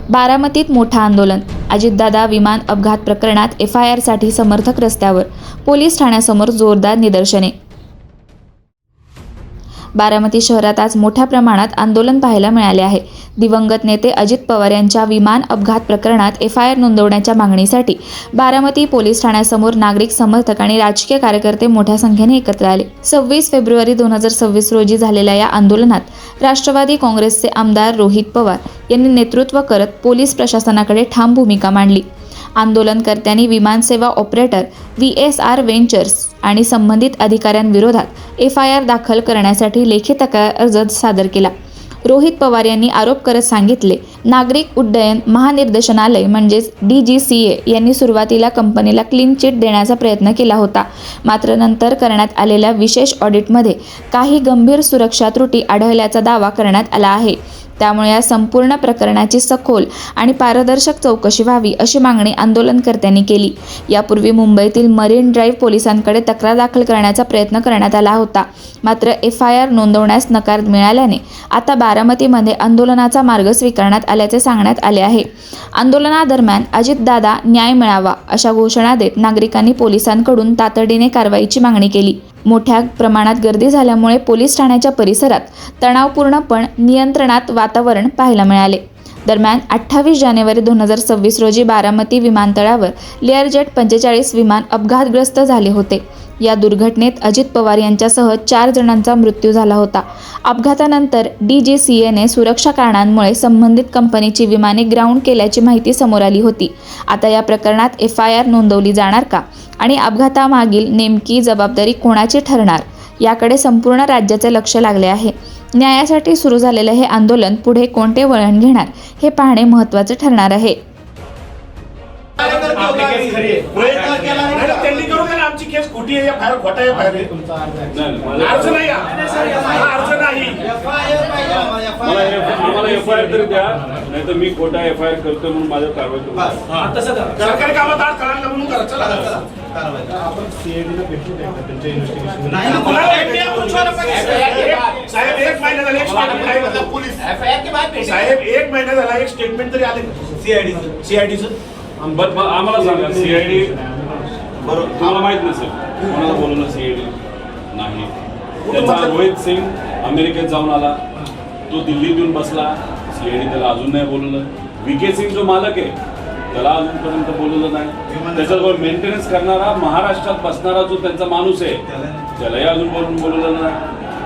बारामतीत मोठं आंदोलन. अजितदादा विमान अपघात प्रकरणात FIRसाठी समर्थक रस्त्यावर. पोलीस ठाण्यासमोर जोरदार निदर्शने. बारामती शहरात आज मोठ्या प्रमाणात आंदोलन पाहायला मिळाले आहे. दिवंगत नेते अजित पवार यांच्या विमान अपघात प्रकरणात FIR नोंदवण्याच्या मागणीसाठी बारामती पोलीस ठाण्यासमोर नागरिक, समर्थक आणि राजकीय कार्यकर्ते मोठ्या संख्येने एकत्र आले. 26 फेब्रुवारी 2026 रोजी झालेल्या या आंदोलनात राष्ट्रवादी काँग्रेसचे आमदार रोहित पवार यांनी नेतृत्व करत पोलीस प्रशासनाकडे ठाम भूमिका मांडली. आंदोलनकर्त्यांनी विमानसेवा ऑपरेटर VSR व्हेंचर्स आणि संबंधित अधिकाऱ्यांविरोधात FIR दाखल करण्यासाठी लेखी तक्रार अर्ज सादर केला. रोहित पवार यांनी आरोप करत सांगितले, नागरिक उड्डयन महानिर्देशनालय म्हणजेच DGCA यांनी सुरुवातीला कंपनीला क्लीन चिट देण्याचा प्रयत्न केला होता. मात्र नंतर करण्यात आलेल्या विशेष ऑडिटमध्ये काही गंभीर सुरक्षा त्रुटी आढळल्याचा दावा करण्यात आला आहे. त्यामुळे या संपूर्ण प्रकरणाची सखोल आणि पारदर्शक चौकशी व्हावी अशी मागणी आंदोलनकर्त्यांनी केली. यापूर्वी मुंबईतील मरीन ड्राईव्ह पोलिसांकडे तक्रार दाखल करण्याचा प्रयत्न करण्यात आला होता. मात्र FIR नोंदवण्यास नकार मिळाल्याने आता बारामतीमध्ये आंदोलनाचा मार्ग स्वीकारण्यात आल्याचे सांगण्यात आले आहे. आंदोलनादरम्यान अजितदादा न्याय मिळावा अशा घोषणा देत नागरिकांनी पोलिसांकडून तातडीने कारवाईची मागणी केली. मोठ्या प्रमाणात गर्दी झाल्यामुळे पोलीस ठाण्याच्या परिसरात तणावपूर्ण पण नियंत्रणात वातावरण पाहायला मिळाले. दरम्यान 28 जानेवारी 2026 रोजी बारामती विमानतळावर लेअरजेट 45 विमान अपघातग्रस्त झाले होते. या दुर्घटनेत अजित पवार यांच्यासह 4 जणांचा मृत्यू झाला होता. अपघातानंतर DGCAने सुरक्षा कारणांमुळे संबंधित कंपनीची विमाने ग्राउंड केल्याची माहिती समोर आली होती. आता या प्रकरणात FIR नोंदवली जाणार का आणि अपघातामागील नेमकी जबाबदारी कोणाची ठरणार याकडे संपूर्ण राज्याचे लक्ष लागले आहे. न्यायासाठी सुरू झालेले हे आंदोलन पुढे कोणते वळण घेणार हे पाहणे महत्त्वाचे ठरणार आहे. त्यांनी करू का आमची केस खोटी आहे, फायर खोटा आहे, फायर अर्ज नाही, अर्ज नाही. मला FIR तरी द्या, नाही तर मी खोटा FIR करतो म्हणून माझ्या कारवाई करू. सरकारी कामात आड करायला म्हणून करा. आपण CIDला भेटू द्या त्यांच्या इन्व्हेस्टिगेशन. साहेब 1 महिना झाला एक महिना झाला एक स्टेटमेंट तरी आले CIDचं. आम्हाला सांगा CID बरोबर तुम्हाला माहित नसेल कोणाला बोलवलं CID नाही. त्याचा रोहित सिंग अमेरिकेत जाऊन आला, तो दिल्लीत येऊन बसला, CID त्याला अजून नाही बोलवलं. VK सिंग जो मालक आहे त्याला अजूनपर्यंत बोलवलं नाही. त्याच्याबरोबर मेंटेनन्स करणारा महाराष्ट्रात बसणारा जो त्यांचा माणूस आहे त्यालाही अजून बोलवलं नाही.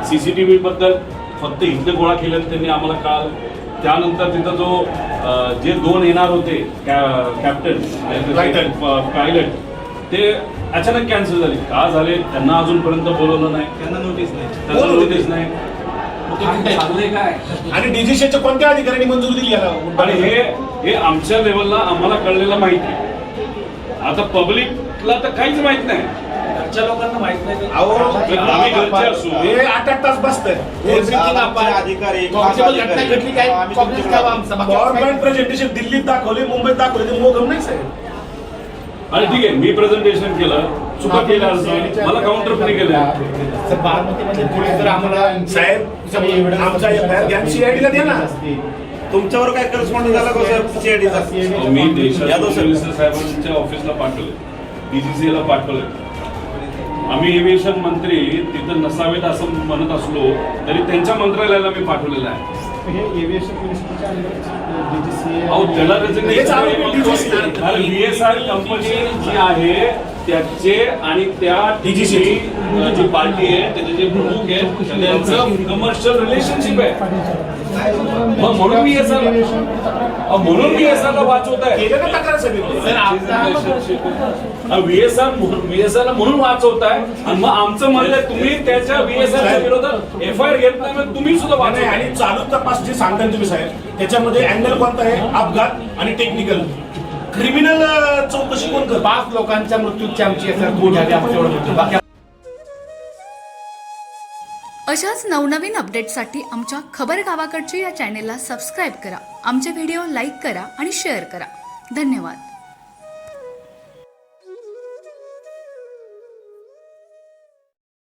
CCTV बद्दल फक्त इथले गोळा केले त्यांनी आम्हाला काल. त्यानंतर तिथं जो जे 2 येणार होते कॅप्टन पायलट ते अचानक कॅन्सल झाले. का झाले त्यांना अजूनपर्यंत बोलवलं नाही, त्यांना नोटीस नाही. आणि DGCAच्या कोणत्या अधिकाऱ्यांनी मंजुरी दिली याला? आणि हे आमच्या लेवलला आम्हाला कळलेलं माहिती. आता पब्लिकला तर काहीच माहित नाही, घरच्या लोकांना माहित नाही. आम्ही घरचे असू हे 8 तास बसतंय. गव्हर्नमेंट प्रेझेंटेशन दिल्लीत दाखवले, मुंबईत दाखवले, ते मोगम नाही साहेब. आणि ठीक आहे मी प्रेझेंटेशन केलं, चुका केल्या मला काउंटर पण केलं. बारामतीमध्ये पोलीस जर आम्हाला साहेब आमचा FIR घ्या, CIDला द्या ना. तुमच्यावर काय करस्पॉन्डिंग झाला का सर CIDचा? मी देशाच्या साहेबांच्या ऑफिसला पाठवलं, DGCAला पाठवलं. आम्ही एव्हिएशन मंत्री तिथं नसावेत असं म्हणत असलो तरी त्यांच्या मंत्रालयाला मी पाठवलेलं आहे. हे एव्हिएशन मिनिस्ट्रीच्या DGCA अहो त्याला VSR कंपनी जी आहे त्याचे आणि त्या DGCA जी पार्टी आहे त्याचे जे प्रमुख आहेत त्यांचं कमर्शियल रिलेशनशिप आहे. मग म्हणून VSR ला वाचवत आहे. VSR ला म्हणून वाचवत आहे. आणि मग आमचं म्हणलं तुम्ही त्याच्या VSR विरोधात FIR घेत नाही, मग तुम्ही सुद्धा वाचत. आणि चालू तपास जे सांगताय तुम्ही साहेब त्याच्यामध्ये अँगल कोणता आहे? अपघात आणि टेक्निकल. क्रिमिनल चौकशी कोण करत? 5 लोकांच्या मृत्यूची आमची बाकी. अशाच नवनवीन अपडेट्ससाठी आमच्या खबर गावाकडची या चॅनेलला सबस्क्राईब करा. आमचे व्हिडिओ लाईक करा आणि शेअर करा. धन्यवाद.